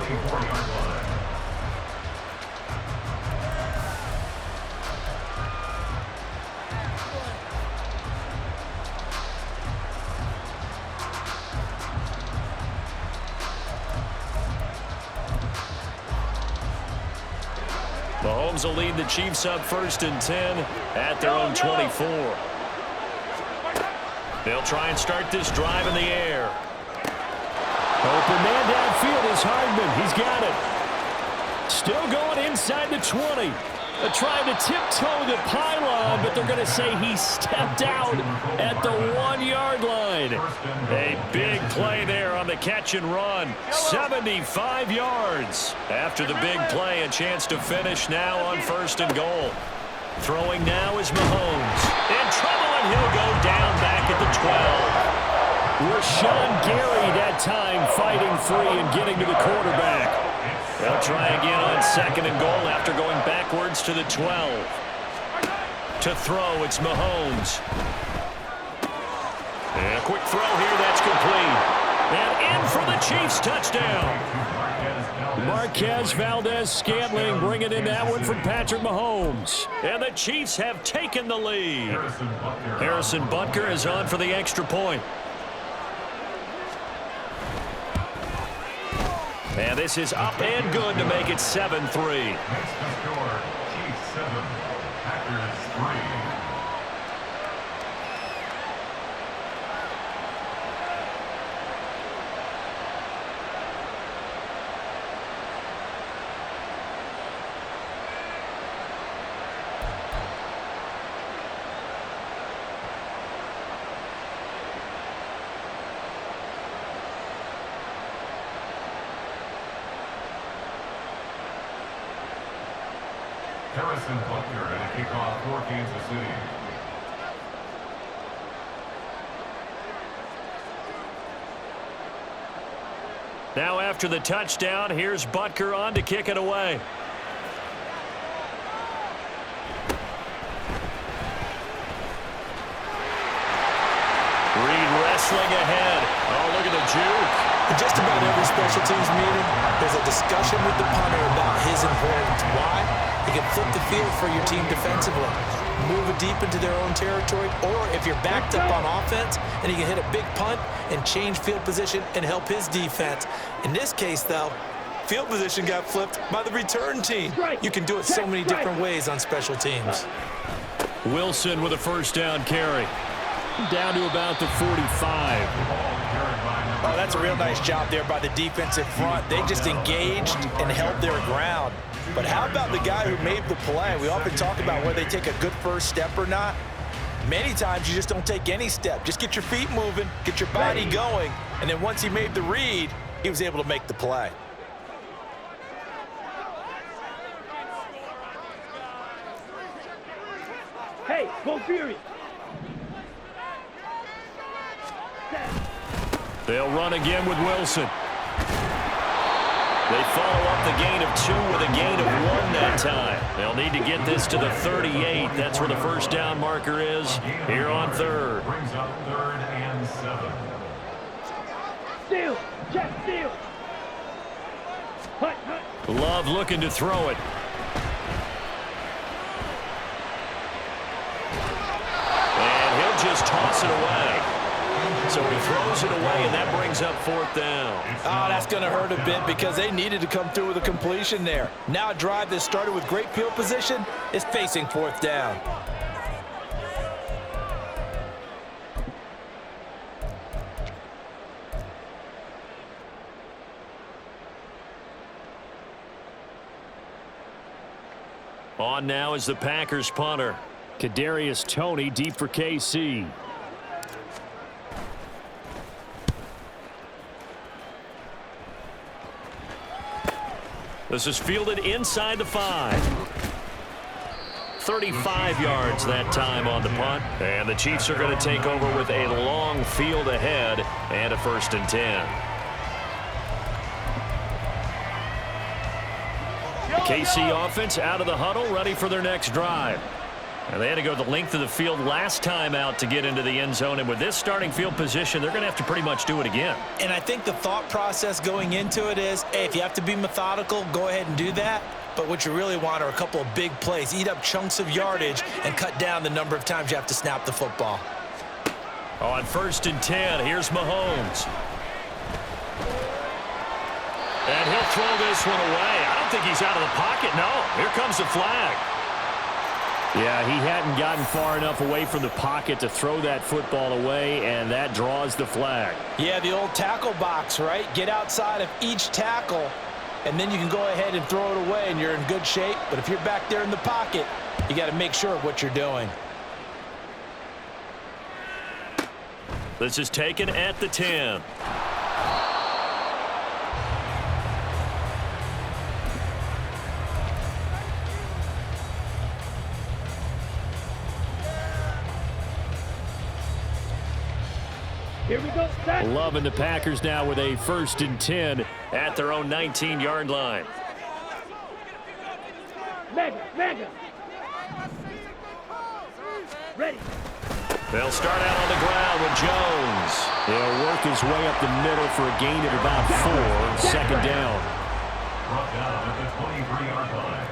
24-yard line. Mahomes will lead the Chiefs up 1st and 10 at their own 24. They'll try and start this drive in the air. Open man downfield is Hardman. He's got it. Still going inside the 20. Trying to tiptoe the pylon, but they're going to say he stepped out at the 1-yard line. A big play there on the catch and run. 75 yards. After the big play, a chance to finish now on 1st and goal. Throwing now is Mahomes. In trouble, and he'll go down back at the 12. Rashawn Gary that time fighting free and getting to the quarterback. They'll try again on 2nd and goal after going backwards to the 12. To throw, it's Mahomes. And a quick throw here, that's complete. And in for the Chiefs, touchdown. Marquez Valdez-Scantling bringing in that one from Patrick Mahomes. And the Chiefs have taken the lead. Harrison Butker is on for the extra point. And this is up and good to make it 7-3. Next score, Chiefs 7, Packers 3. Harrison Butker at a kickoff for Kansas City. Now after the touchdown, here's Butker on to kick it away. Reed wrestling ahead. Oh, look at the juke. In just about every special teams meeting, there's a discussion with the punter about his importance. Why? He can flip the field for your team defensively, move it deep into their own territory, or if you're backed up on offense, and he can hit a big punt and change field position and help his defense. In this case, though, field position got flipped by the return team. You can do it so many different ways on special teams. Wilson with a 1st down carry. Down to about the 45. Oh, that's a real nice job there by the defensive front. They just engaged and held their ground. But how about the guy who made the play? We often talk about whether they take a good first step or not. Many times you just don't take any step. Just get your feet moving, get your body going, and then once he made the read, he was able to make the play. Hey, go Fury! They'll run again with Wilson. They follow up the gain of 2 with a gain of 1 that time. They'll need to get this to the 38. That's where the 1st down marker is here on 3rd. Brings up 3rd and 7. Steal! Check, steal! Hut, hut! Love looking to throw it. And he'll just toss it away. So he throws it away, and that brings up 4th down. Oh, that's going to hurt a bit because they needed to come through with a completion there. Now a drive that started with great field position is facing 4th down. On now is the Packers punter. Kadarius Toney deep for KC. This is fielded inside the 5. 35 yards that time on the punt. And the Chiefs are going to take over with a long field ahead and a 1st and 10. KC offense out of the huddle, ready for their next drive. And they had to go the length of the field last time out to get into the end zone. And with this starting field position, they're going to have to pretty much do it again. And I think the thought process going into it is, hey, if you have to be methodical, go ahead and do that. But what you really want are a couple of big plays. Eat up chunks of yardage and cut down the number of times you have to snap the football. On 1st and 10, here's Mahomes. And he'll throw this one away. I don't think he's out of the pocket. No, here comes the flag. Yeah, he hadn't gotten far enough away from the pocket to throw that football away, and that draws the flag. Yeah, the old tackle box, right? Get outside of each tackle, and then you can go ahead and throw it away, and you're in good shape. But if you're back there in the pocket, you got to make sure of what you're doing. This is taken at the 10. Here we go, set. Loving the Packers now with a 1st and 10. At their own 19-yard line. Mega. Ready. They'll start out on the ground with Jones. He'll work his way up the middle for a gain of about 4. 2nd down. Brought down at the 23-yard line.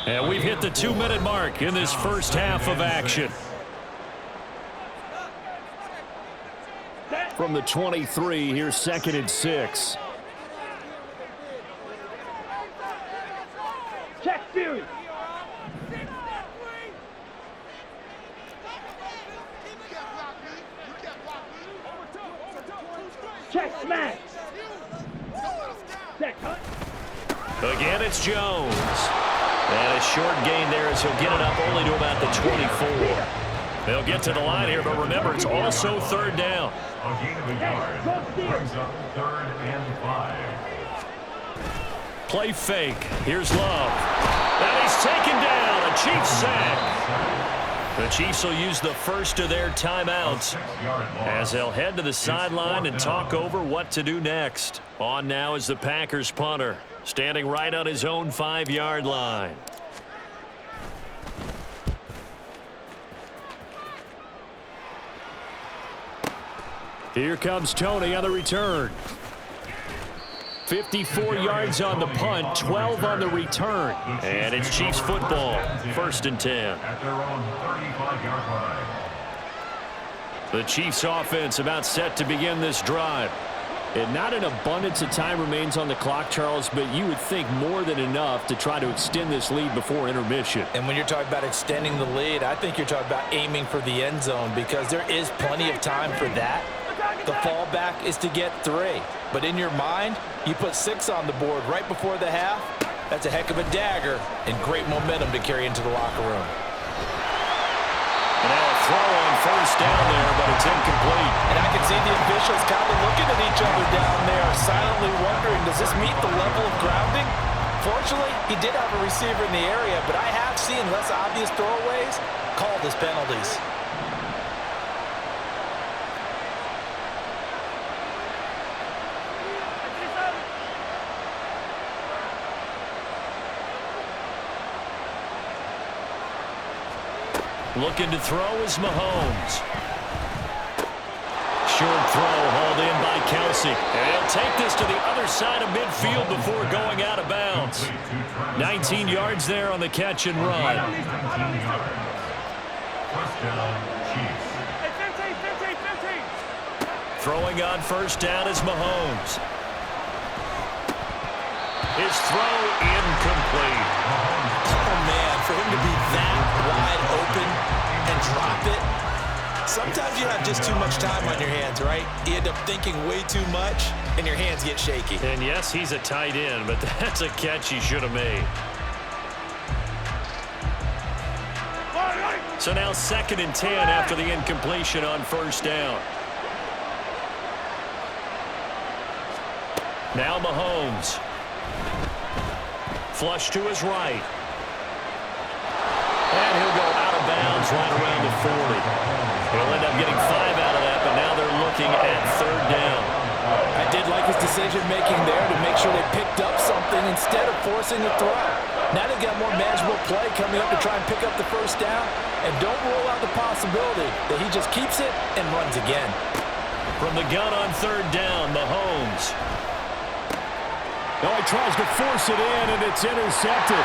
And we've hit the 2-minute mark in this first half of action. From the 23, here's 2nd and 6. Check Fury. Check smash. Check cut. Again, it's Jones. And a short gain there as he'll get it up only to about the 24. They'll get to the line here, but remember, it's also 3rd down. A gain of a yard brings up 3rd and 5. Play fake. Here's Love. And he's taken down. A Chiefs sack. The Chiefs will use the first of their timeouts as they'll head to the sideline and talk over what to do next. On now is the Packers punter, standing right on his own 5-yard line. Here comes Tony on the return. 54 yards on the punt, 12 on the return. And it's Chiefs football, 1st and 10. At their own 35-yard line. The Chiefs offense about set to begin this drive. And not an abundance of time remains on the clock, Charles, but you would think more than enough to try to extend this lead before intermission. And when you're talking about extending the lead, I think you're talking about aiming for the end zone because there is plenty of time for that. The fallback is to get 3. But in your mind, you put 6 on the board right before the half. That's a heck of a dagger and great momentum to carry into the locker room. And now a throw on 1st down there, but it's incomplete. And I can see the officials kind of looking at each other down there, silently wondering, does this meet the level of grounding? Fortunately, he did have a receiver in the area, but I have seen less obvious throwaways called as penalties. Looking to throw is Mahomes. Short throw hauled in by Kelsey. And he'll take this to the other side of midfield before going out of bounds. 19 yards there on the catch and run. 19 yards. First down, Chiefs. 15. Throwing on 1st down is Mahomes. His throw incomplete. Oh, man, for him to be that wide open and drop it. Sometimes you have just too much time on your hands, right? You end up thinking way too much, and your hands get shaky. And yes, he's a tight end, but that's a catch he should have made. So now 2nd and 10 after the incompletion on 1st down. Now Mahomes. Flush to his right. And he'll go out of bounds right around the 40. He'll end up getting 5 out of that, but now they're looking at 3rd down. I did like his decision-making there to make sure they picked up something passing instead of forcing the throw. Now they've got more manageable play coming up to try and pick up the first down. And don't rule out the possibility that he just keeps it and runs again. From the gun on third down, Mahomes. Oh, he tries to force it in, and it's intercepted.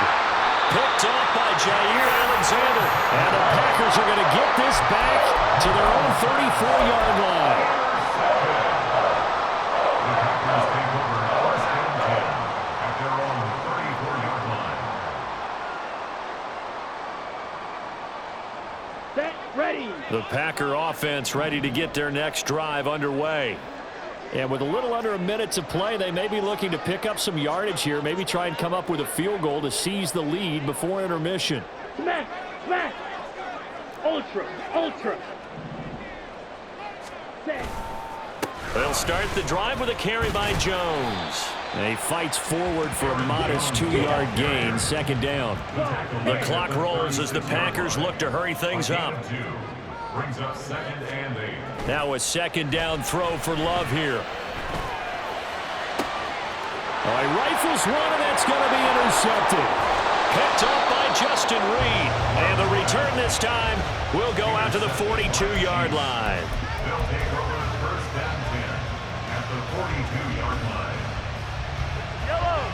Picked off by Jair Alexander. And the Packers are going to get this back to their own 34-yard line. The Packers take over first and 10 at their own 34-yard line. Set, ready. The Packer offense ready to get their next drive underway. And with a little under a minute to play, they may be looking to pick up some yardage here, maybe try and come up with a field goal to seize the lead before intermission. Smash, smash. Ultra, ultra. Set. They'll start the drive with a carry by Jones. He fights forward for a modest 2-yard gain, second down. The clock rolls as the Packers look to hurry things up. Brings up second and 8. Now a second down throw for Love here. Oh, he rifles one, and that's going to be intercepted. Picked up by Justin Reed. And the return this time will go out to the 42-yard line. They'll take over first and 10 at the 42-yard line. Yellow.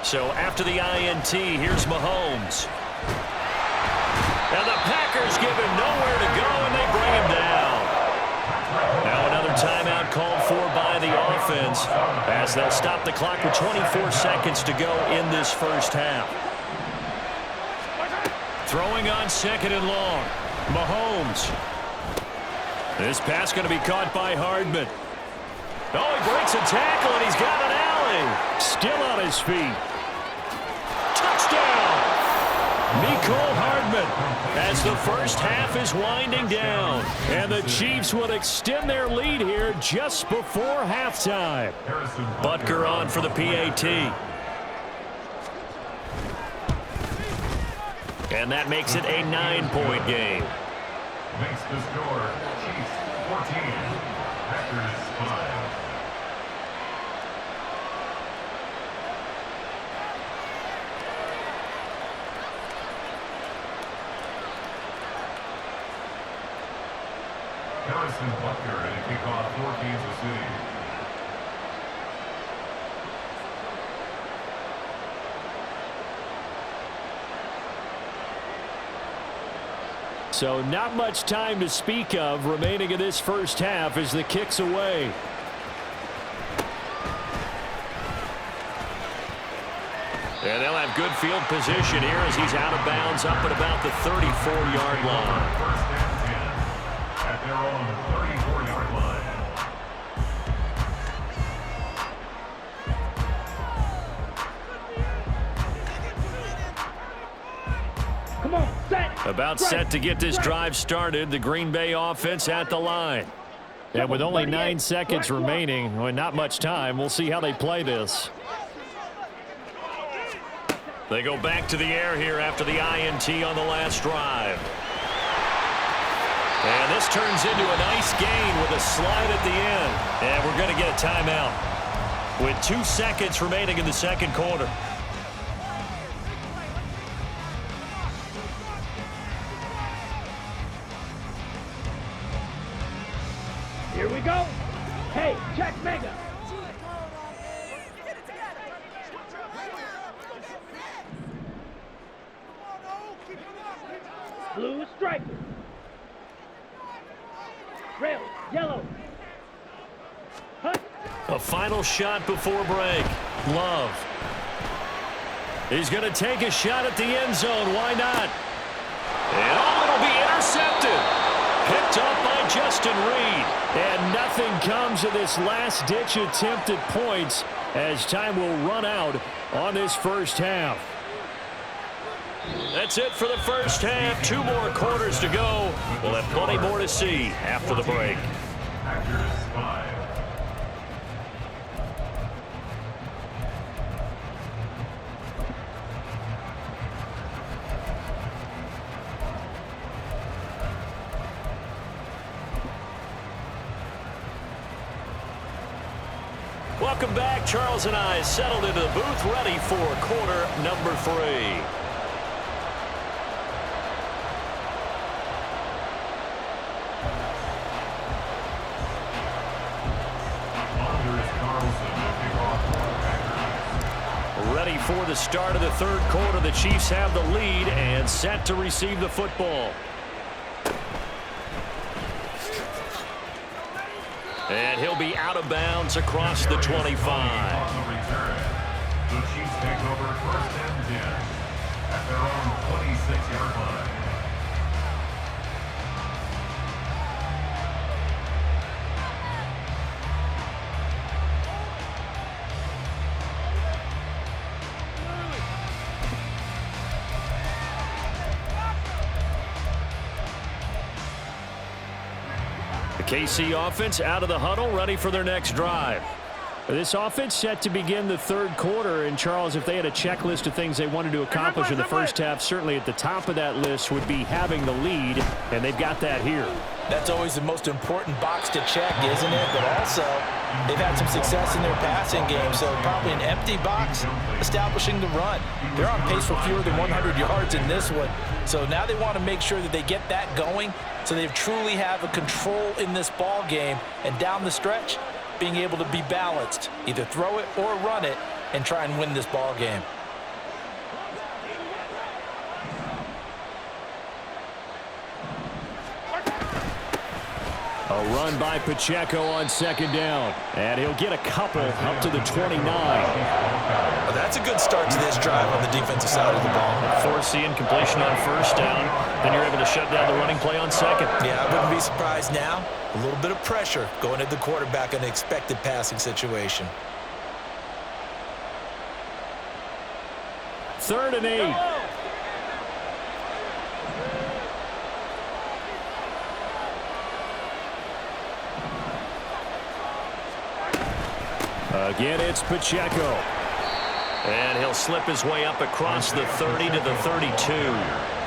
So after the INT, here's Mahomes. And the Packers give him nowhere to go, and they bring him down. Now another timeout called for by the offense as they'll stop the clock with 24 seconds to go in this first half. Throwing on second and long. Mahomes. This pass going to be caught by Hardman. Oh, he breaks a tackle, and he's got an alley. Still on his feet. Touchdown! Mecole Hardman as the first half is winding down. And the Chiefs will extend their lead here just before halftime. Butker on for the PAT. And that makes it a 9-point game. Makes the score Chiefs 14, Packers 5. Harrison Butker and a kickoff for Kansas City. So not much time to speak of remaining in this first half as the kick's away. And they'll have good field position here as he's out of bounds up at about the 34-yard line. First and 10 at their own 34-yard line. Come on, set. About set to get this drive started. The Green Bay offense at the line. And with only 9 seconds remaining, well, not much time, we'll see how they play this. They go back to the air here after the INT on the last drive. And this turns into a nice gain with a slide at the end. And we're going to get a timeout with 2 seconds remaining in the second quarter. Here we go. Hey, check mega. Blue striker. Red, yellow. Hut. A final shot before break. Love. He's going to take a shot at the end zone. Why not? And oh, it'll be intercepted. Picked up by Justin Reed. And nothing comes of this last-ditch attempt at points as time will run out on this first half. That's it for the first half. 2 more quarters to go. We'll have plenty more to see after the break. Packers 5. Welcome back. Charles and I settled into the booth, ready for quarter number 3. Ready for the start of the third quarter. The Chiefs have the lead and set to receive the football. And he'll be out of bounds across the 25. On the return, the Chiefs take over 1st and 10 at their own 26-yard line. KC offense out of the huddle, ready for their next drive. This offense set to begin the third quarter. And, Charles, if they had a checklist of things they wanted to accomplish in the first half, certainly at the top of that list would be having the lead, and they've got that here. That's always the most important box to check, isn't it? But also, they've had some success in their passing game, so probably an empty box establishing the run. They're on pace for fewer than 100 yards in this one, so now they want to make sure that they get that going so they truly have a control in this ball game, and down the stretch, being able to be balanced, either throw it or run it, and try and win this ball game. A run by Pacheco on second down. And he'll get a couple up to the 29. Well, that's a good start to this drive on the defensive side of the ball. Force the incompletion on first down. Then you're able to shut down the running play on second. Yeah, I wouldn't be surprised now. A little bit of pressure going at the quarterback in an expected passing situation. 3rd and 8. Again, it's Pacheco. And he'll slip his way up across the 30 to the 32.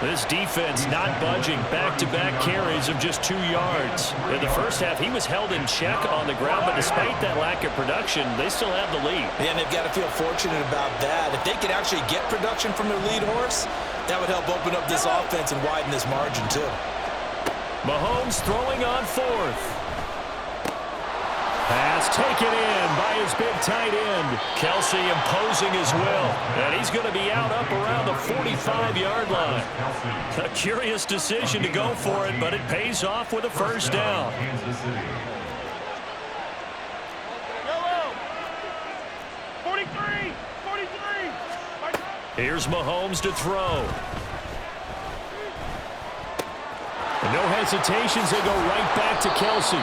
This defense not budging. Back-to-back carries of just 2 yards. In the first half, he was held in check on the ground, but despite that lack of production, they still have the lead. And they've got to feel fortunate about that. If they could actually get production from their lead horse, that would help open up this offense and widen this margin, too. Mahomes throwing on 4th. Pass taken in by his big tight end. Kelsey imposing his will. And he's going to be out up around the 45-yard line. A curious decision to go for it, but it pays off with a first down. Here's Mahomes to throw. No hesitations. They go right back to Kelsey.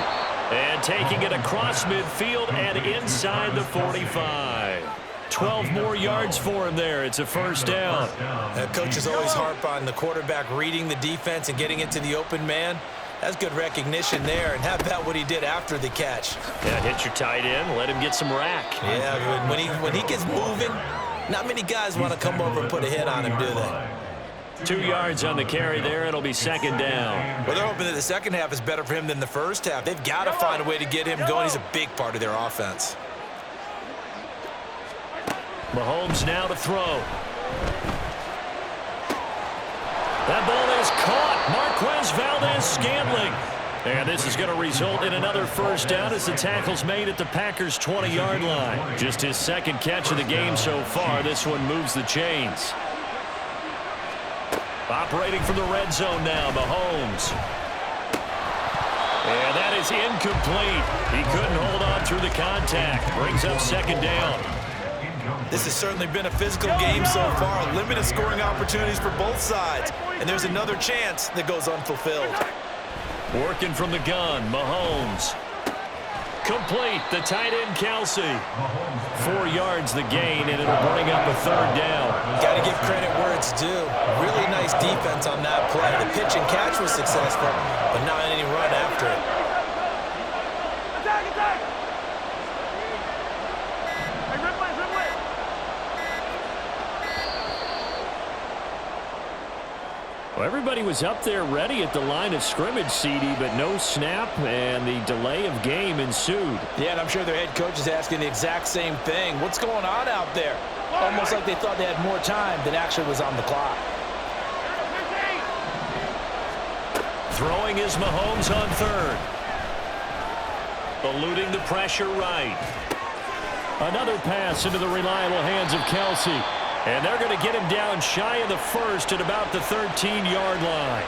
And taking it across midfield and inside the 45. 12 more yards for him there. It's a first down. Coaches always harp on the quarterback reading the defense and getting it to the open man. That's good recognition there. And how about what he did after the catch? Yeah, hit your tight end. Let him get some rack. Yeah, when he gets moving, not many guys want to come over and put a hit on him, do they? 2 yards on the carry there. It'll be second down. Well, they're hoping that the second half is better for him than the first half. They've got to find a way to get him going. He's a big part of their offense. Mahomes now to throw. That ball is caught. Marquez Valdez-Scantling. And this is going to result in another first down as the tackle's made at the Packers' 20-yard line. Just his second catch of the game so far. This one moves the chains. Operating from the red zone now, Mahomes. And that is incomplete. He couldn't hold on through the contact. Brings up second down. This has certainly been a physical game so far. Limited scoring opportunities for both sides. And there's another chance that goes unfulfilled. Working from the gun, Mahomes. Complete, the tight end Kelsey. 4 yards the gain, and it'll bring up a third down. Got to give credit where it's due. Really nice defense on that play. The pitch and catch was successful, but not any run after it. Well, everybody was up there ready at the line of scrimmage, CD, but no snap, and the delay of game ensued. Yeah, and I'm sure their head coach is asking the exact same thing. What's going on out there? Almost like they thought they had more time than actually was on the clock. Throwing is Mahomes on third. Eluding the pressure right. Another pass into the reliable hands of Kelsey. And they're going to get him down shy of the first at about the 13-yard line.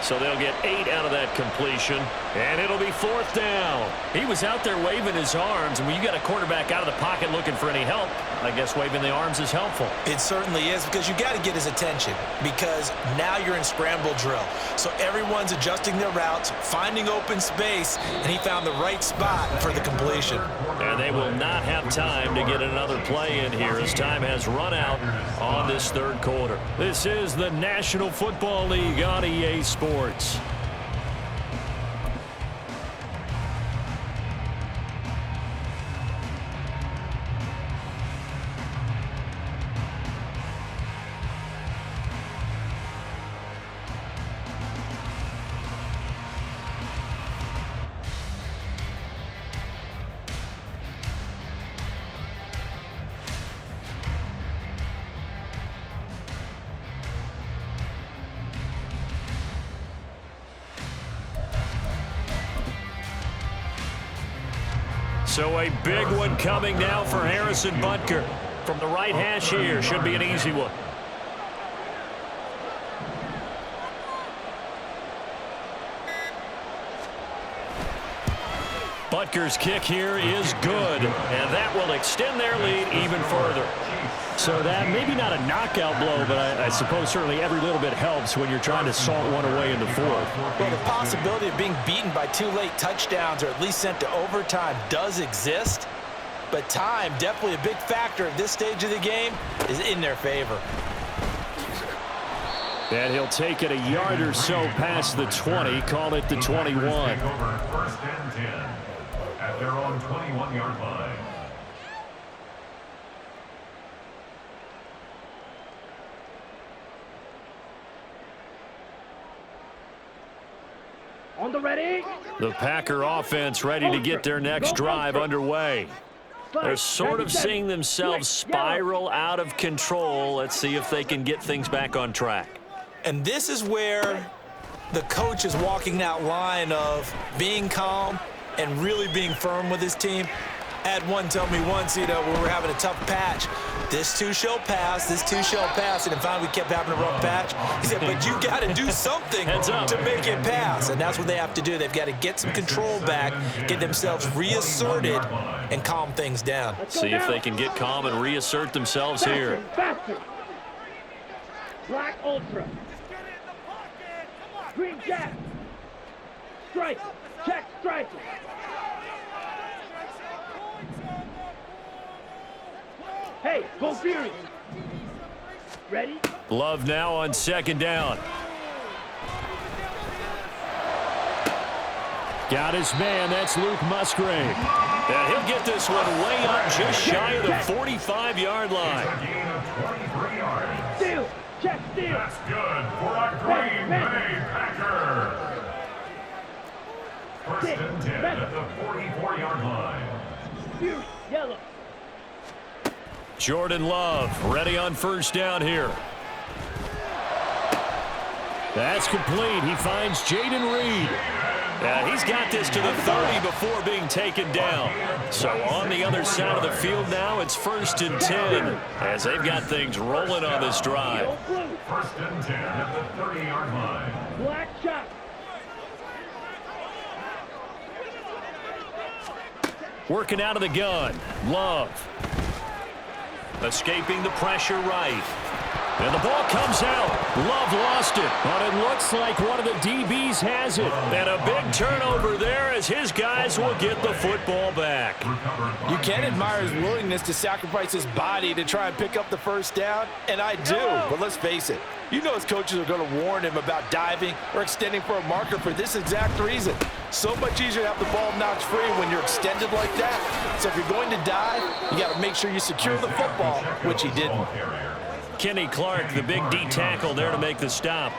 So they'll get 8 out of that completion, and it'll be 4th down. He was out there waving his arms, and when you got a quarterback out of the pocket looking for any help, I guess waving the arms is helpful. It certainly is, because you got to get his attention, because now you're in scramble drill. So everyone's adjusting their routes, finding open space, and he found the right spot for the completion. And they will not have time to get another play in here as time has run out on this third quarter. This is the National Football League on EA Sports. So a big one coming now for Harrison Butker. From the right hash here, should be an easy one. Butker's kick here is good, and that will extend their lead even further. So that maybe not a knockout blow, but I suppose certainly every little bit helps when you're trying to salt one away in the fourth. Well, the possibility of being beaten by 2 late touchdowns or at least sent to overtime does exist, but time, definitely a big factor at this stage of the game, is in their favor. And he'll take it a yard or so past the 20, call it the 21. First and 10 at their own 21-yard line. On the ready. The Packer offense ready to get their next drive underway. They're sort of seeing themselves spiral out of control. Let's see if they can get things back on track. And this is where the coach is walking that line of being calm and really being firm with his team. I had one tell me once, when we're having a tough patch, this too shall pass, this too shall pass, and finally we kept having a rough patch. He said, but you got to do something to make it pass, and that's what they have to do. They've got to get some control back, get themselves reasserted, and calm things down. See if they can get calm and reassert themselves here. Faster. Black Ultra. Green Jack. Strike. Check strike. Hey, go Fury. Ready? Love now on second down. Got his man. That's Luke Musgrave. And he'll get this one way up just shy of the 45-yard line. A gain of 23 yards. Steal. Check steal. That's good for a Green Bay Packer. First and 10 at the 44-yard line. Fury. Yellow. Jordan Love ready on first down here. That's complete. He finds Jaden Reed. He's got this to the 30 before being taken down. So on the other side of the field now, it's first and 10 as they've got things rolling on this drive. First and 10 at the 30-yard line. Black shot. Working out of the gun. Love. Escaping the pressure right. And the ball comes out. Love lost it. But it looks like one of the DBs has it. And a big turnover there as his guys will get the football back. You can admire his willingness to sacrifice his body to try and pick up the first down, and I do. But let's face it, you know his coaches are going to warn him about diving or extending for a marker for this exact reason. So much easier to have the ball knocked free when you're extended like that. So if you're going to dive, you got to make sure you secure the football, which he didn't. Kenny Clark, the big D tackle there to make the stop.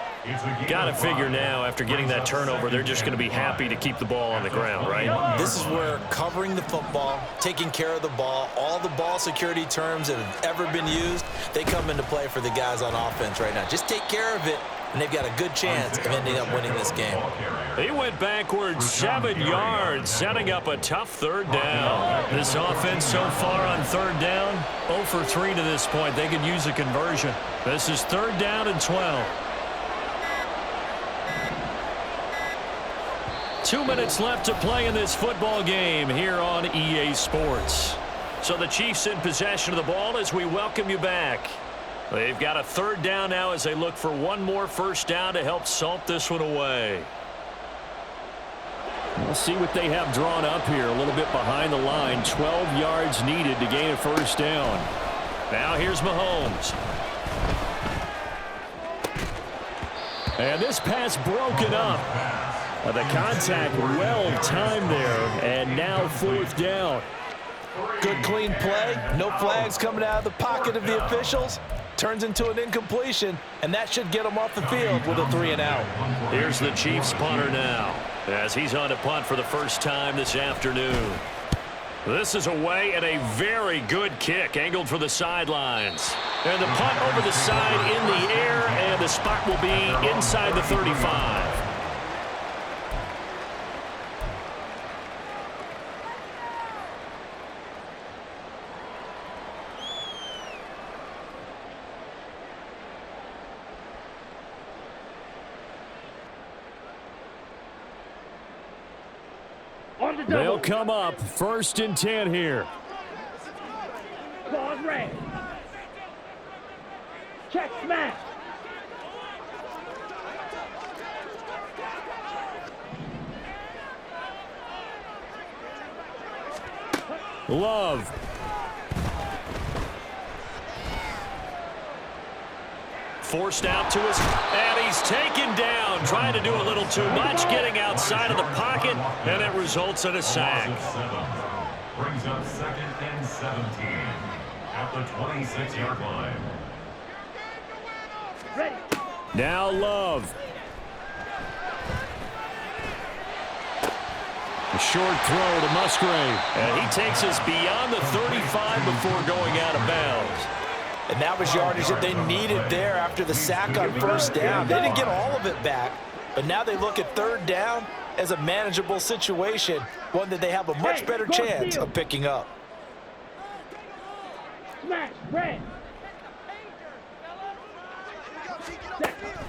Got to figure now, after getting that turnover, they're just going to be happy to keep the ball on the ground, right? This is where covering the football, taking care of the ball, all the ball security terms that have ever been used, they come into play for the guys on offense right now. Just take care of it, and they've got a good chance of ending up winning this game. He went backwards 7 yards, setting up a tough third down. This offense so far on third down, 0 for 3 to this point. They could use a conversion. This is 3rd down and 12. 2 minutes left to play in this football game here on EA Sports. So the Chiefs in possession of the ball as we welcome you back. They've got a 3rd down now as they look for one more first down to help salt this one away. We'll see what they have drawn up here. A little bit behind the line. 12 yards needed to gain a first down. Now here's Mahomes. And this pass broken up. The contact well-timed there, and now 4th down. Good, clean play. No flags coming out of the pocket of the officials. Turns into an incompletion, and that should get them off the field with a 3 and out. Here's the Chiefs punter now, as he's on to punt for the first time this afternoon. This is away and a very good kick, angled for the sidelines. And the punt over the side in the air, and the spot will be inside the 35. They'll come up 1st and 10 here. Claws red. Check smash. Love. Forced out to us, and he's taken down, trying to do a little too much, getting outside of the pocket, and it results in a sack. Brings up 2nd and 17 at the 26-yard line. Ready. Now Love. A short throw to Musgrave. And he takes us beyond the 35 before going out of bounds. And that was yardage that they needed there after the sack on 1st down. They didn't get all of it back, but now they look at 3rd down as a manageable situation, one that they have a much better chance of picking up. Smash red.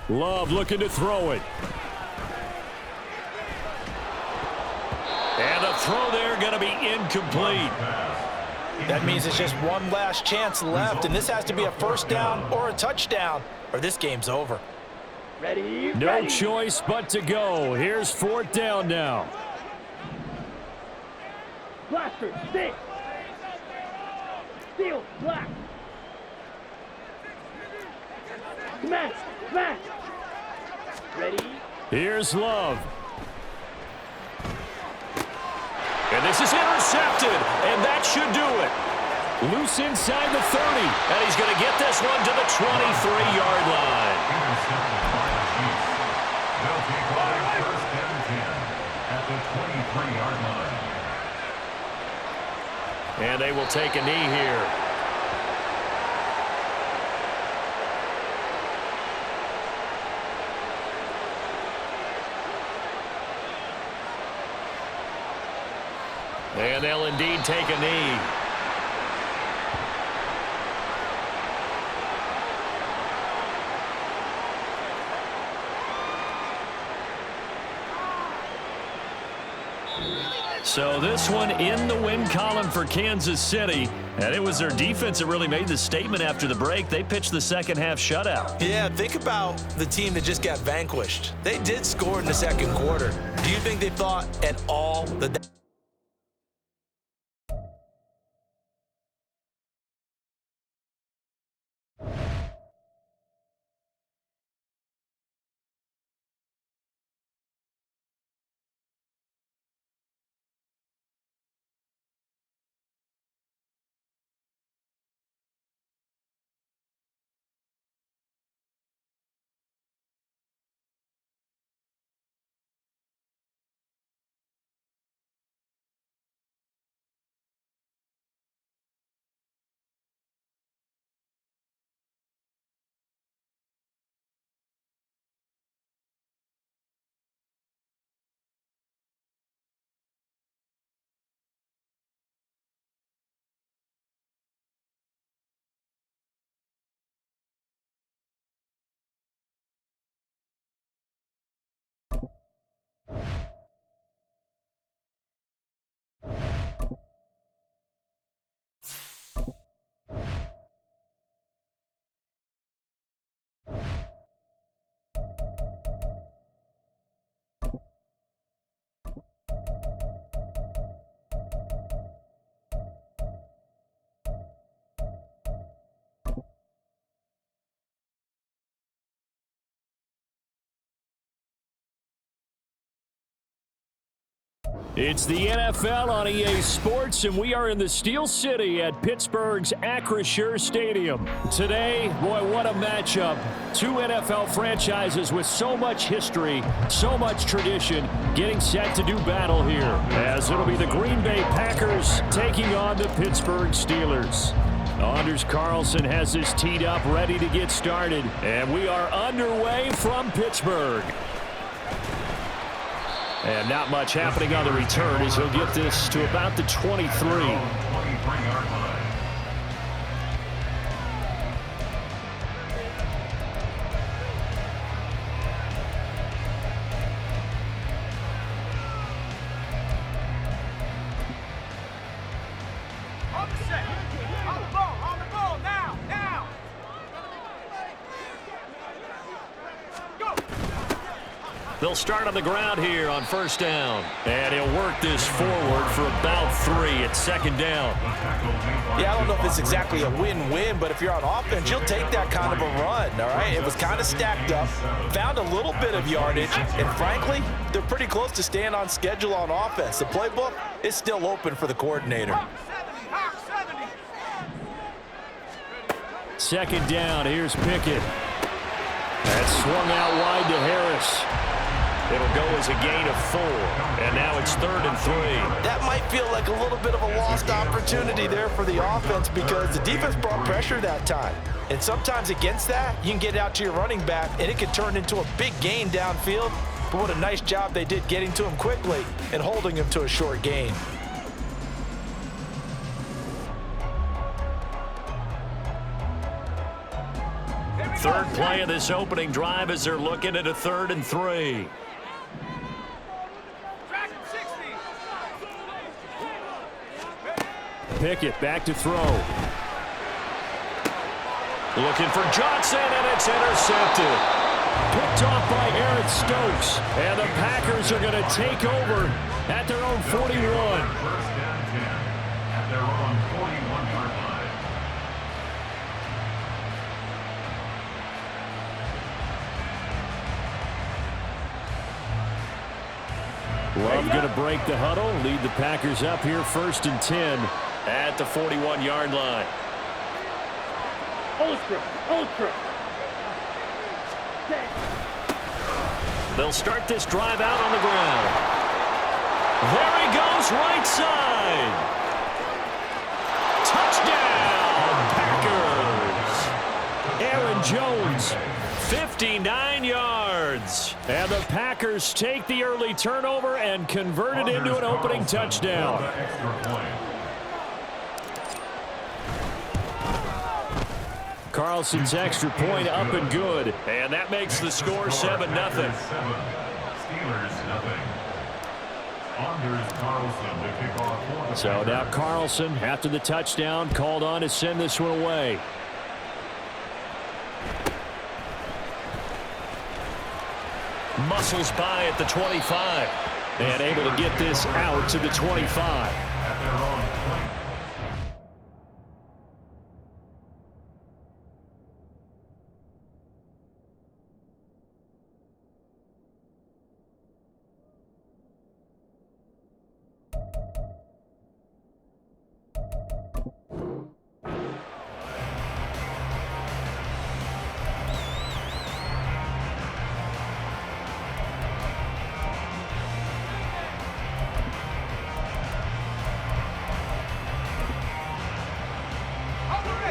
Love looking to throw it. And a throw there going to be incomplete. That means it's just one last chance left, and this has to be a first down or a touchdown, or this game's over. Ready. No ready. choice but to go. Here's 4th down now. Blaster, stick. Steel, black. Smash, smash. Ready. Here's Love. And this is intercepted, and that should do it. Loose inside the 30. And he's going to get this one to the 23-yard line. Intercepted by the Chiefs. They'll take over 1st and 10 at the 23-yard line. And they will take a knee here. And they'll indeed take a knee. So this one in the win column for Kansas City. And it was their defense that really made the statement after the break. They pitched the second half shutout. Yeah, think about the team that just got vanquished. They did score in the 2nd quarter. Do you think they thought at all that It's the NFL on EA Sports, and we are in the Steel City at Pittsburgh's Acrisure Stadium. Today, boy, what a matchup. Two NFL franchises with so much history, so much tradition, getting set to do battle here, as it'll be the Green Bay Packers taking on the Pittsburgh Steelers. Anders Carlson has this teed up, ready to get started, and we are underway from Pittsburgh. And not much happening on the return as he'll get this to about the 23. 23-yard line. They'll start on the ground here on first down. And he'll work this forward for about 3 at second down. Yeah, I don't know if it's exactly a win-win, but if you're on offense, you'll take that kind of a run, all right? It was kind of stacked up, found a little bit of yardage, and frankly, they're pretty close to staying on schedule on offense. The playbook is still open for the coordinator. Second down, here's Pickett. That's swung out wide to Harris. It'll go as a gain of 4, and now it's 3rd and 3. That might feel like a little bit of a lost opportunity there for the offense because the defense brought pressure that time. And sometimes against that, you can get out to your running back, and it can turn into a big gain downfield. But what a nice job they did getting to him quickly and holding him to a short gain. Third play of this opening drive as they're looking at a 3rd and 3. Pickett back to throw. Looking for Johnson, and it's intercepted. Picked off by Aaron Stokes. And the Packers are going to take over at their own 41. First down 10 at their own 41-yard line. Love going to break the huddle, lead the Packers up here 1st and 10 at the 41-yard line. Ultra. They'll start this drive out on the ground. There he goes, right side. Touchdown, Packers. Aaron Jones. 59 yards. And the Packers take the early turnover and convert it into an opening touchdown. Extra point. Carlson's extra point up and good. And that makes the score 7-0. Steelers nothing. Anders Carlson to kick off for the So Packers. now Carlson, after the touchdown, called on to send this one away. Muscles by at the 25. And able to get this out to the 25. At their own 20.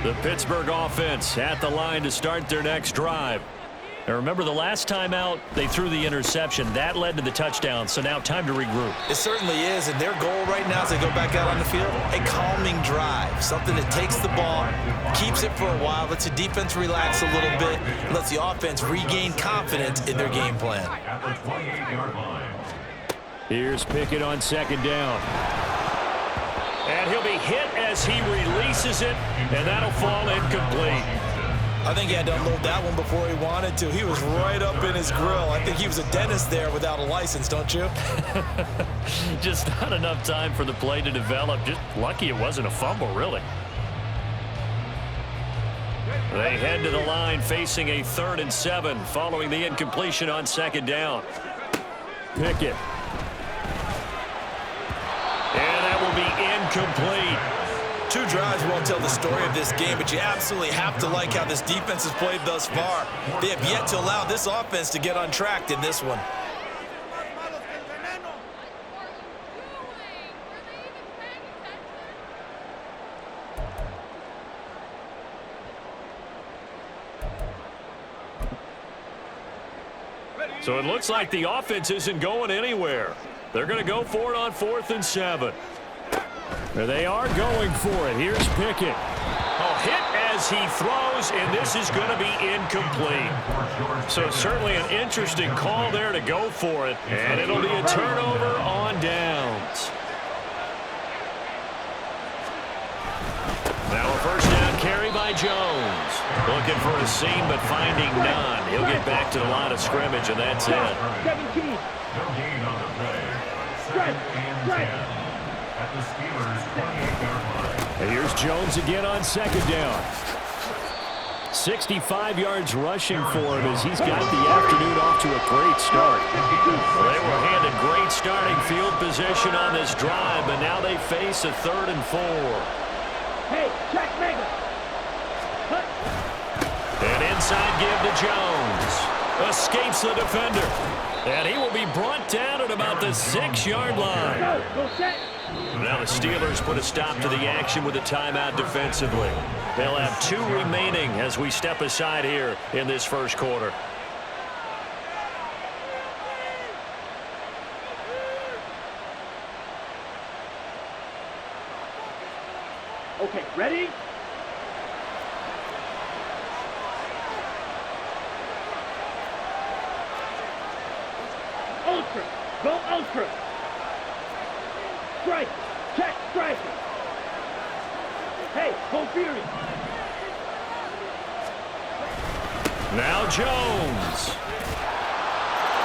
The Pittsburgh offense at the line to start their next drive. Now remember, the last time out, they threw the interception. That led to the touchdown, so now time to regroup. It certainly is, and their goal right now as they go back out on the field, a calming drive, something that takes the ball, keeps it for a while, lets the defense relax a little bit, and lets the offense regain confidence in their game plan. At the 28-yard line. Here's Pickett on second down. And he'll be hit as he releases it, and that'll fall incomplete. I think he had to unload that one before he wanted to. He was right up in his grill. I think he was a dentist there without a license, don't you? Just not enough time for the play to develop. Just lucky it wasn't a fumble, really. They head to the line facing a 3rd and 7 following the incompletion on second down. Pickett. And that will be incomplete. 2 drives won't tell the story of this game, but you absolutely have to like how this defense has played thus far. They have yet to allow this offense to get untracked in this one. So it looks like the offense isn't going anywhere. They're going to go for it on 4th and 7. There they are going for it. Here's Pickett. Oh, hit as he throws, and this is going to be incomplete. So certainly an interesting call there to go for it, and it'll be a turnover on downs. Now a first down carry by Jones. Looking for a seam, but finding none. He'll get back to the line of scrimmage, and that's it. 17. No gain on the play. 2nd and 10 at the Steelers' 28-yard line. And here's Jones again on second down. 65 yards rushing for him as he's got the afternoon off to a great start. Well, they were handed great starting field position on this drive, but now they face a 3rd and 4. Hey, check Mega. An inside give to Jones. Escapes the defender. And he will be brought down at about the 6-yard line. Go set. Now the Steelers put a stop to the action with a timeout defensively. They'll have 2 remaining as we step aside here in this first quarter. Okay, ready? Ultra. Go ultra. Strike. Check strike. Hey, go Fury. Now Jones.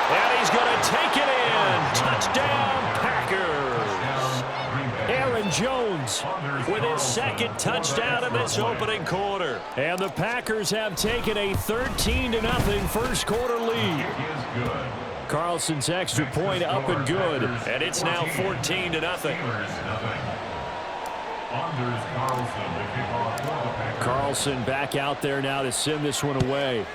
And he's going to take it in. Touchdown, Packers. Aaron Jones With his 2nd touchdown in this opening quarter. and the Packers have taken a 13-0 first quarter lead. Is good. Carlson's extra point up and good. And it's now 14-0. Steelers, nothing. Anders Carlson will kick off for the Packers. Carlson back out there now to send this one away.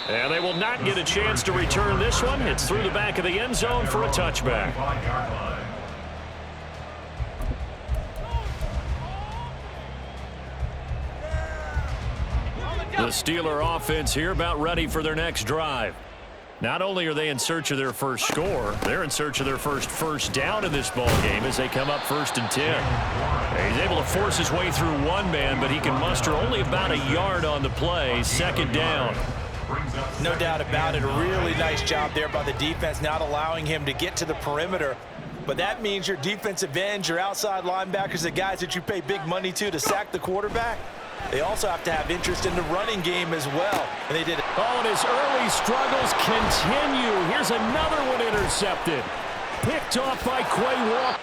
And they will not get a chance to return this one. It's through the back of the end zone for a touchback. 5-yard line. The Steeler offense here about ready for their next drive. Not only are they in search of their first score, they're in search of their first down in this ball game as they come up 1st and 10. He's able to force his way through one man, but he can muster only about a yard on the play. 2nd down. No doubt about it. A really nice job there by the defense, not allowing him to get to the perimeter. But that means your defensive ends, your outside linebackers, the guys that you pay big money to sack the quarterback, they also have to have interest in the running game as well. And they did it. Oh, and his early struggles continue. Here's another one intercepted. Picked off by Quay Walker.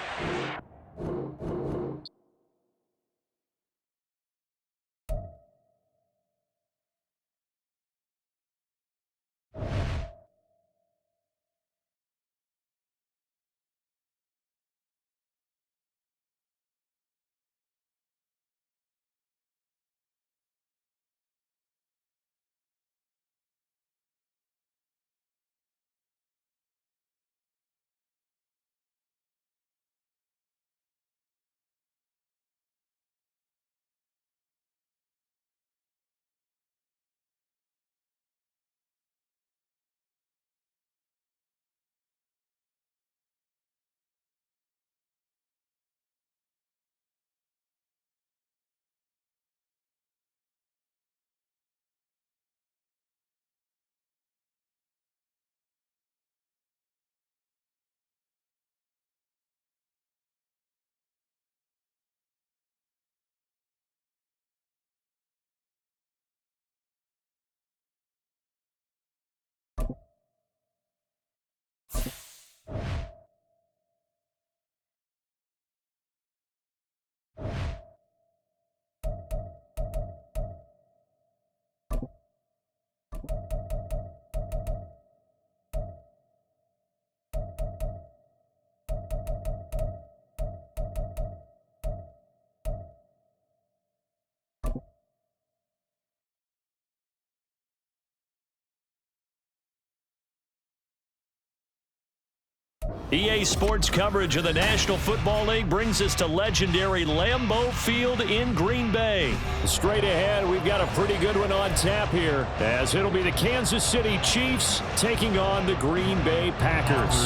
EA Sports coverage of the National Football League brings us to legendary Lambeau Field in Green Bay. Straight ahead, we've got a pretty good one on tap here, as it'll be the Kansas City Chiefs taking on the Green Bay Packers.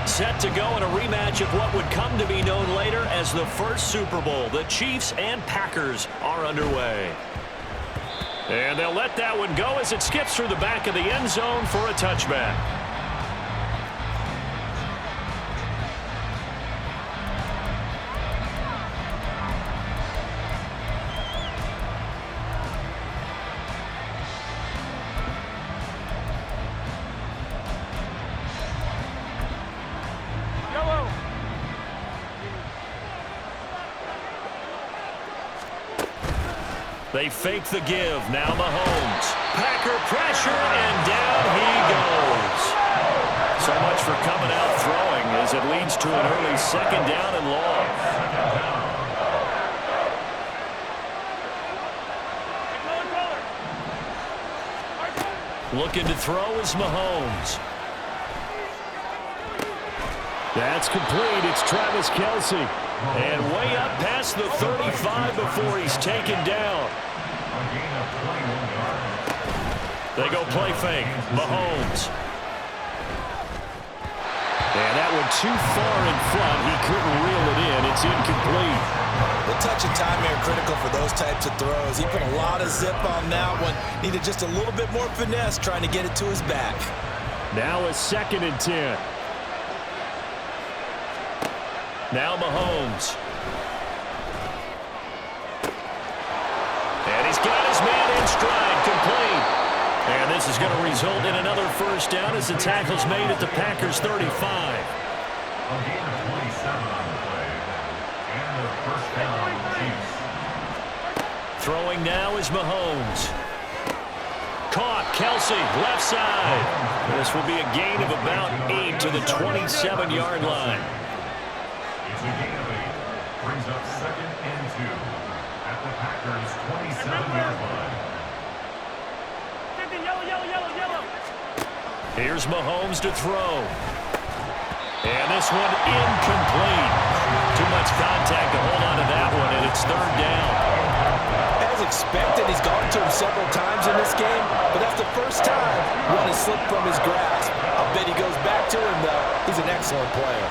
Set to go in a rematch of what would come to be known later as the first Super Bowl. The Chiefs and Packers are underway. And they'll let that one go as it skips through the back of the end zone for a touchback. They fake the give. Now Mahomes. Packer pressure, and down he goes. So much for coming out throwing as it leads to an early second down and long. Looking to throw is Mahomes. That's complete. It's Travis Kelce. And way up past the 35 before he's taken down. They go play fake. Mahomes. And that one too far in front. He couldn't reel it in. It's incomplete. The touch and time here critical for those types of throws. He put a lot of zip on that one. Needed just a little bit more finesse trying to get it to his back. Now a 2nd and 10. Now Mahomes. And he's got his man in stride, complete. And this is going to result in another first down as the tackle's made at the Packers' 35. A gain of 27 on the play. And the first down, Chiefs. Throwing now is Mahomes. Caught, Kelce, left side. This will be a gain of about 8 to the 27-yard line. It's a gain of 8. Brings up 2nd and 2 at the Packers' 27-yard line. Here's Mahomes to throw. And this one incomplete. Too much contact to hold on to that one, and it's 3rd down. As expected, he's gone to him several times in this game, but that's the first time one has slipped from his grasp. I'll bet he goes back to him, though. He's an excellent player.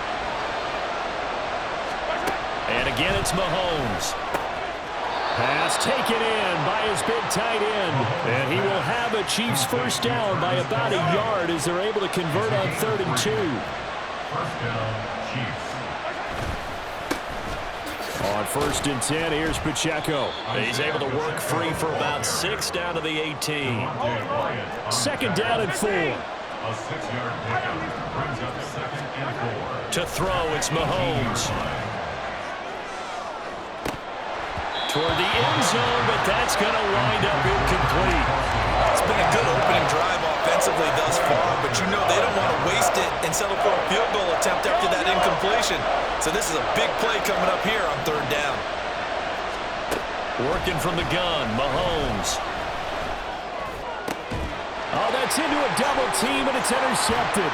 And again, it's Mahomes. Pass taken in by his big tight end. And he will have a Chiefs first down by about a yard as they're able to convert on 3rd and 2. First down, Chiefs. On 1st and 10, here's Pacheco. He's able to work free for about 6 down to the 18. 2nd down and 4. A 6-yard pickup brings up 2nd and 4. To throw, it's Mahomes. Toward the end zone, but that's going to wind up incomplete. It's been a good opening drive offensively thus far, but you know they don't want to waste it and settle for a field goal attempt after that incompletion. So this is a big play coming up here on 3rd down. Working from the gun, Mahomes. Oh, that's into a double team, and it's intercepted.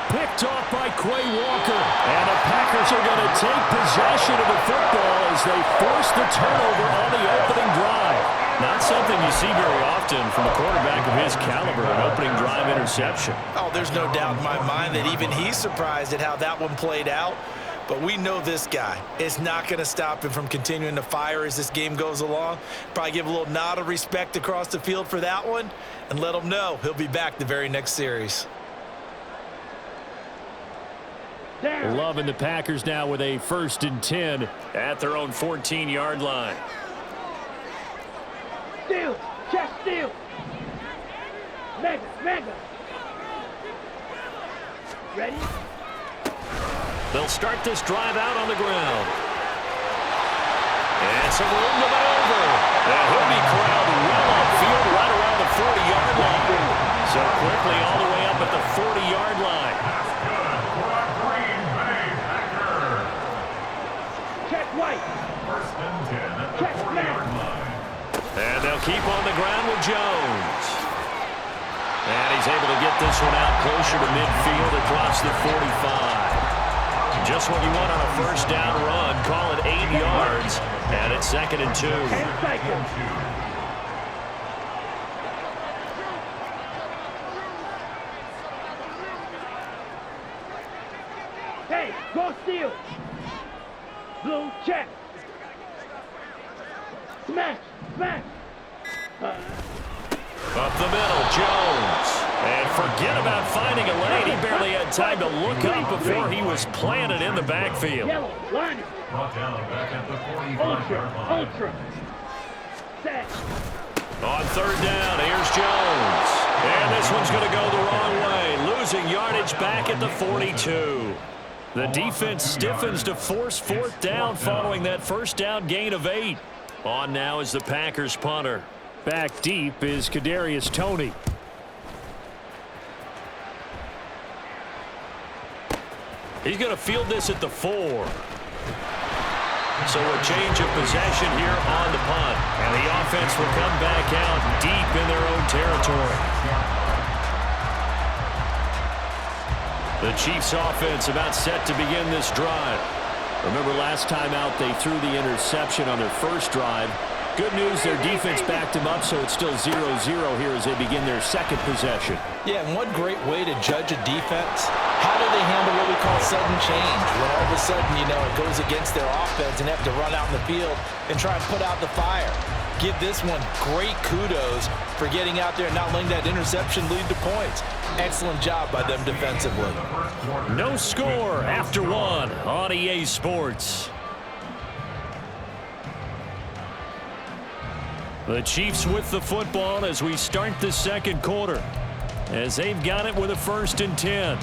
Picked off by Quay Walker. And the Packers are going to take possession of the football as they force the turnover on the opening drive. Not something you see very often from a quarterback of his caliber, an opening drive interception. Oh, there's no doubt in my mind that even he's surprised at how that one played out. But we know this guy is not going to stop him from continuing to fire as this game goes along. Probably give a little nod of respect across the field for that one and let him know he'll be back the very next series. Loving the Packers now with a 1st and 10 at their own 14-yard line. Steal, check steal. Mega. Ready? They'll start this drive out on the ground. And some room to maneuver. And he'll be corralled well upfield right around the 40-yard line. So quickly all the way up at the 40-yard line. White. 1st and 10 at the 40-yard line. And they'll keep on the ground with Jones. And he's able to get this one out closer to midfield across the 45. Just what you want on a first down run. Call it 8 yards. And it's 2nd and 2. 10 seconds. Hey, go steal. Blue check. Smash, smash. Up the middle, Jones. And forget about finding a lane. He barely had time to look up before he was planted in the backfield. Yellow, line it. Brought down back at the 45-yard line. Ultra. Set. On 3rd down, here's Jones. And this one's going to go the wrong way. Losing yardage back at the 42. The defense stiffens to force 4th down following that first down gain of 8. On now is the Packers punter. Back deep is Kadarius Toney. He's going to field this at the 4. So a change of possession here on the punt. And the offense will come back out deep in their own territory. The Chiefs offense about set to begin this drive. Remember last time out they threw the interception on their first drive. Good news, their defense backed them up, so it's still 0-0 here as they begin their second possession. Yeah, and one great way to judge a defense, how do they handle what we call sudden change? When all of a sudden, you know, it goes against their offense and they have to run out in the field and try and put out the fire. Give this one great kudos for getting out there and not letting that interception lead to points. Excellent job by them defensively. No score after 1 on EA Sports. The Chiefs with the football as we start the second quarter, as they've got it with a 1st and 10.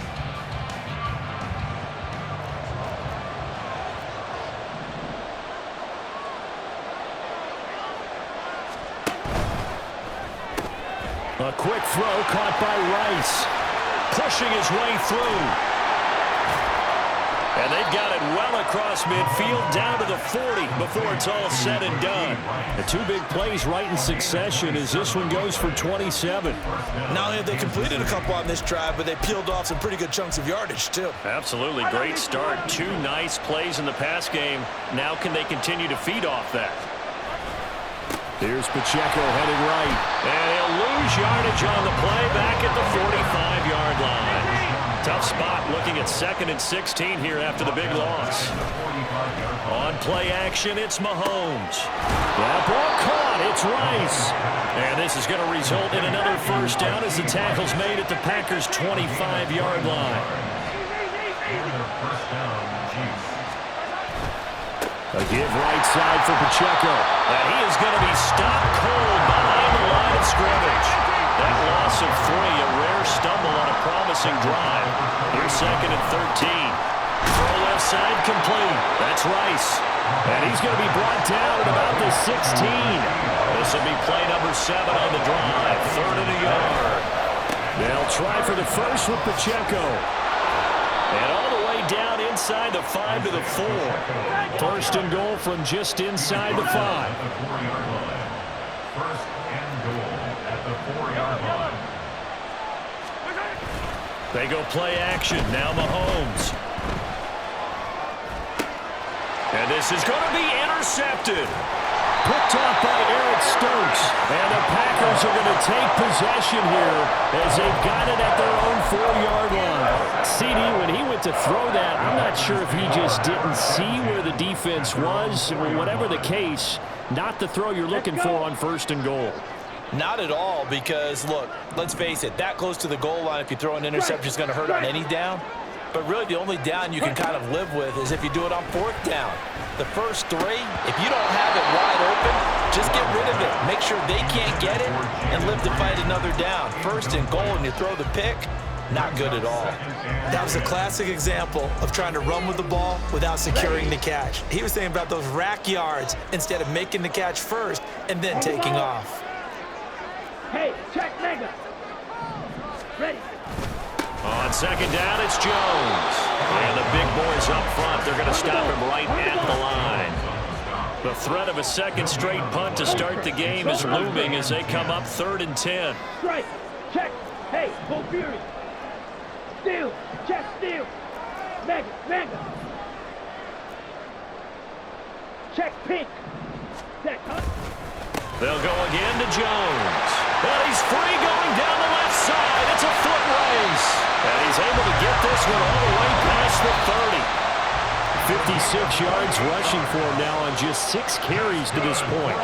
A quick throw caught by Rice. Pushing his way through. And they've got it well across midfield down to the 40 before it's all said and done. The 2 big plays right in succession as this one goes for 27. Not only have they completed a couple on this drive, but they peeled off some pretty good chunks of yardage, too. Absolutely great start. 2 nice plays in the pass game. Now can they continue to feed off that? Here's Pacheco heading right. And he'll lose yardage on the play back at the 45-yard line. Tough spot looking at 2nd and 16 here after the big loss. On play action, it's Mahomes. That ball caught. It's Rice. And this is going to result in another first down as the tackle's made at the Packers' 25-yard line. A give right side for Pacheco. And he is going to be stopped cold behind the line of scrimmage. That loss of 3, a rare stumble on a promising drive. Here's 2nd and 13. Throw left side complete. That's Rice. And he's going to be brought down at about the 16. This will be play number 7 on the drive. 3rd and a yard. They'll try for the first with Pacheco. And all the way down inside the 5 to the 4. 1st and goal from just inside the 5. First and goal at the 4-yard line. They go play action. Now Mahomes. And this is going to be intercepted. Picked off by Eric Stokes. And the Packers are going to take possession here as they've got it at their own 4-yard line. CD, when he went to throw that, I'm not sure if he just didn't see where the defense was. Whatever the case, not the throw you're looking for on 1st and goal. Not at all, because, look, let's face it, that close to the goal line, if you throw an interception, is going to hurt on any down. But really, the only down you can kind of live with is if you do it on 4th down. The first 3, if you don't have it wide open, just get rid of it. Make sure they can't get it and live to fight another down. 1st and goal, and you throw the pick, not good at all. That was a classic example of trying to run with the ball without securing the catch. He was thinking about those rack yards instead of making the catch first and then taking off. Hey, check mega. Ready. On 2nd down, it's Jones. And the big boys up front, they're going to stop him right at the line. The threat of a 2nd straight punt to start the game is looming as they come up 3rd and 10. Strike. Check. Hey, go Fury. Steal. Check steal. Mega. Check pink. Check hunt. They'll go again to Jones. And he's free going down the left side. It's a foot race. And he's able to get this one all the way past the 30. 56 yards rushing for him now on just 6 carries to this point.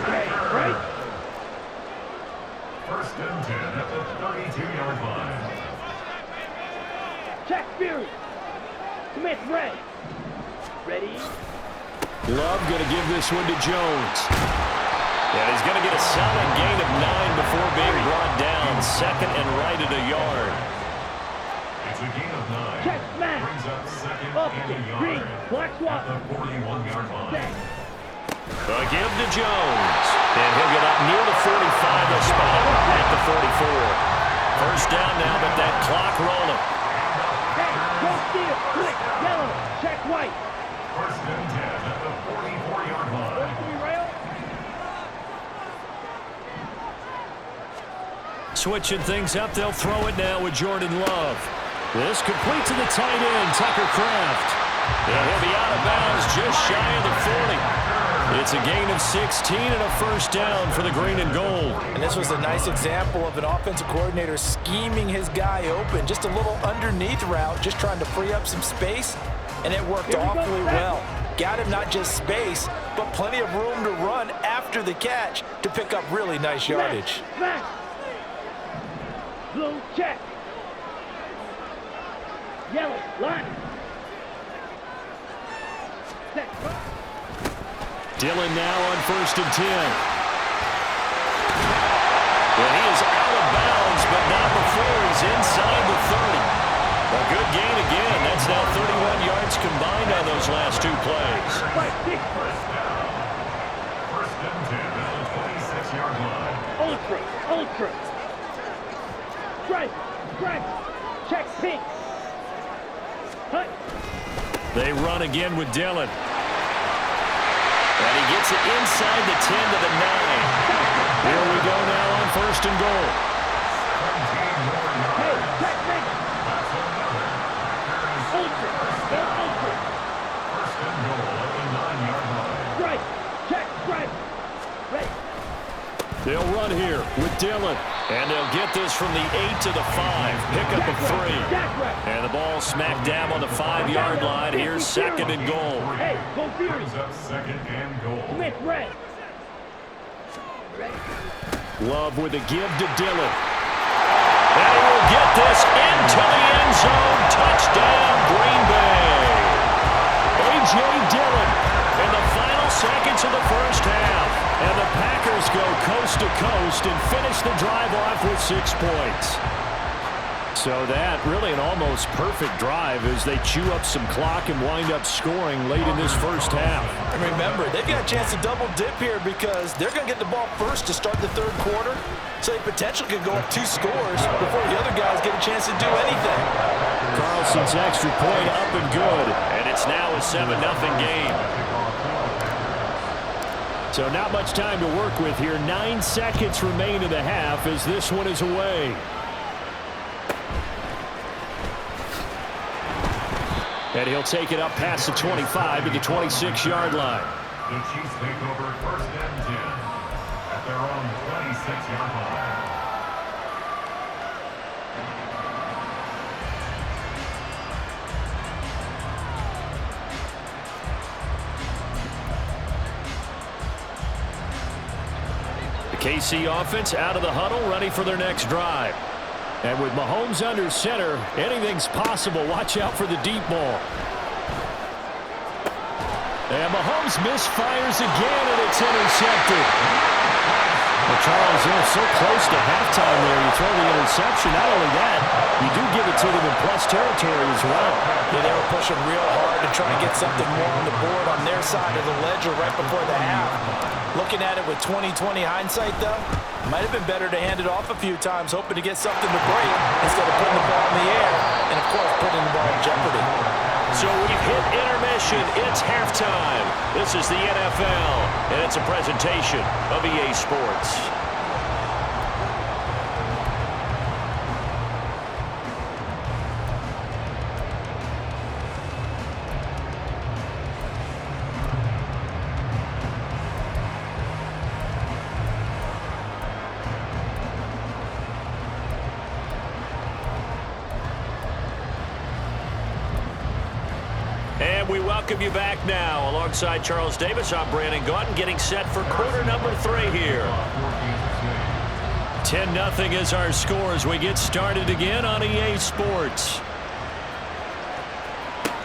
Okay, right. First and 10 at the 32-yard line. Check Fury. Smith red. Ready? Love going to give this one to Jones. And he's going to get a solid gain of 9 before being brought down. Second and right at a yard. It's a gain of 9. Check smash. Brings up second Up and a green. yard Black at swap. the 41-yard line. Check. A give to Jones. And he'll get up near the 45. They'll spot him at the 44. First down now, but that clock rolling. Hey, go steal. Click. Yellow. Check white. First and 10 at the 44-yard line. Rail. Switching things up, they'll throw it now with Jordan Love. This complete to the tight end, Tucker Kraft. And he'll be out of bounds just shy of the 40. It's a gain of 16 and a first down for the green and gold. And this was a nice example of an offensive coordinator scheming his guy open. Just a little underneath route, just trying to free up some space, and it worked awfully well. Got him not just space, but plenty of room to run after the catch to pick up really nice yardage. Smash. Blue check. Yellow line. Set. Dillon now on first and 10. Well, he is out of bounds, but not before he's inside the 30. A good gain again. That's now 31 yards combined on those last 2 plays. First down. First and 10 at the 26-yard line. Ultra. Strike. Check pink. Hut. They run again with Dillon. And he gets it inside the 10 to the 9. Here we go now on first and goal. Hey, check pink. Ultra. First and goal at the 9-yard line. Strike. Check. Ready. They'll run here with Dillon. And they'll get this from the 8 to the 5. Pick up a 3. And the ball smack dab on the 5-yard line. Here's second and goal. Hey, go Fury. Brings up second and goal. Smith red. Love with a give to Dillon. And he will get this into the end zone. Touchdown, Green Bay. A.J. Dillon in the final seconds of the first half. And the Packers go coast to coast and finish the drive off with 6 points. So that really an almost perfect drive as they chew up some clock and wind up scoring late in this first half. And remember, they've got a chance to double dip here because they're going to get the ball first to start the third quarter. So they potentially could go up 2 scores before the other guys get a chance to do anything. Carlson's extra point up and good. And it's now a 7-0 game. So not much time to work with here. 9 seconds remain in the half as this one is away. And he'll take it up past the 25 to the 26-yard line. The Chiefs take over first and 10 at their own 26-yard line. KC offense out of the huddle, ready for their next drive. And with Mahomes under center, anything's possible. Watch out for the deep ball. And Mahomes misfires again, and it's intercepted. Well, Charles, they're so close to halftime there. You throw the interception. Not only that, you do give it to them in plus territory as well. Yeah, they were pushing real hard to try to get something more on the board on their side of the ledger right before the half. Looking at it with 20/20 hindsight, though, might have been better to hand it off a few times, hoping to get something to break instead of putting the ball in the air and, of course, putting the ball in jeopardy. So we've hit intermission. It's halftime. This is the NFL, and it's a presentation of EA Sports. we welcome you back now. Alongside Charles Davis, I'm Brandon Gaudin, getting set for quarter number 3 here. 10-0 is our score as we get started again on EA Sports.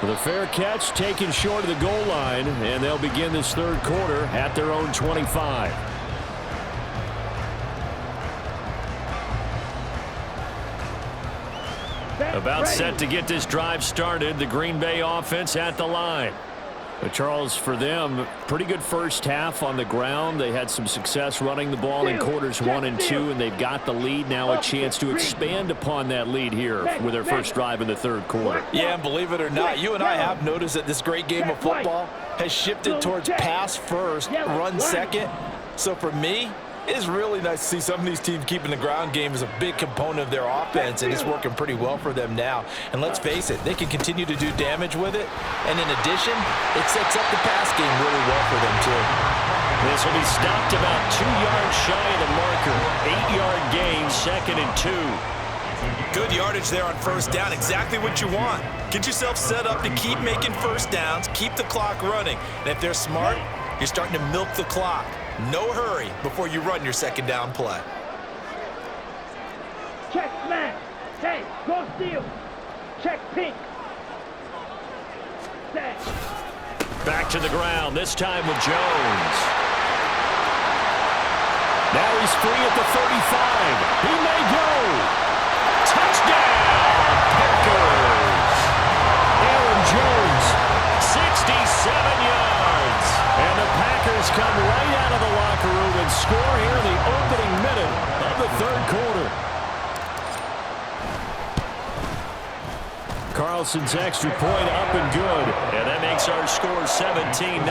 With a fair catch taken short of the goal line, and they'll begin this third quarter at their own 25. About set to get this drive started, the Green Bay offense at the line. But Charles, for them, pretty good first half on the ground. They had some success running the ball in quarters 1 and 2, and they've got the lead now, a chance to expand upon that lead here with their first drive in the third quarter. Yeah, and believe it or not, you and I have noticed that this great game of football has shifted towards pass first, run second. So for me, it's really nice to see some of these teams keeping the ground game as a big component of their offense, and it's working pretty well for them now. And let's face it, they can continue to do damage with it. And in addition, it sets up the pass game really well for them, too. This will be stopped about 2 yards shy of the marker. 8-yard gain, 2nd and 2. Good yardage there on first down, exactly what you want. Get yourself set up to keep making first downs, keep the clock running. And if they're smart, you're starting to milk the clock. No hurry before you run your second down play. Check smash. Hey, go steal. Check pink. Set. Back to the ground, this time with Jones. Now he's free at the 35. He may go. Touchdown, Packers. Aaron Jones. 67 yards. And the Packers come right out of the locker room and score here in the opening minute of the third quarter. Carlson's extra point up and good. And that makes our score 17-0.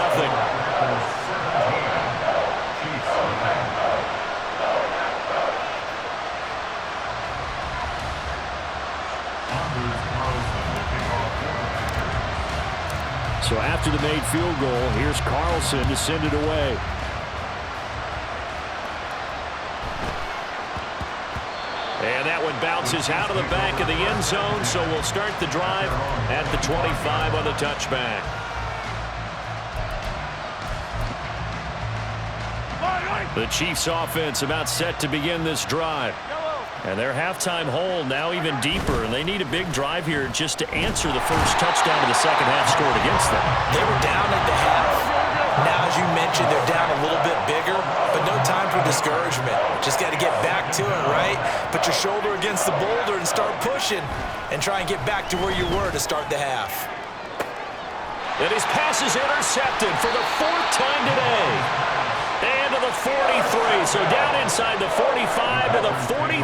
So after the made field goal, here's Carlson to send it away. And that one bounces out of the back of the end zone, so we'll start the drive at the 25 on the touchback. The Chiefs offense about set to begin this drive. And their halftime hole now even deeper, and they need a big drive here just to answer the first touchdown of the second half scored against them. They were down at the half. Now, as you mentioned, they're down a little bit bigger, but no time for discouragement. Just got to get back to it, right? Put your shoulder against the boulder and start pushing, and try and get back to where you were to start the half. And his pass is intercepted for the 4th time today. And to the 43, so down inside the 45 to the 40.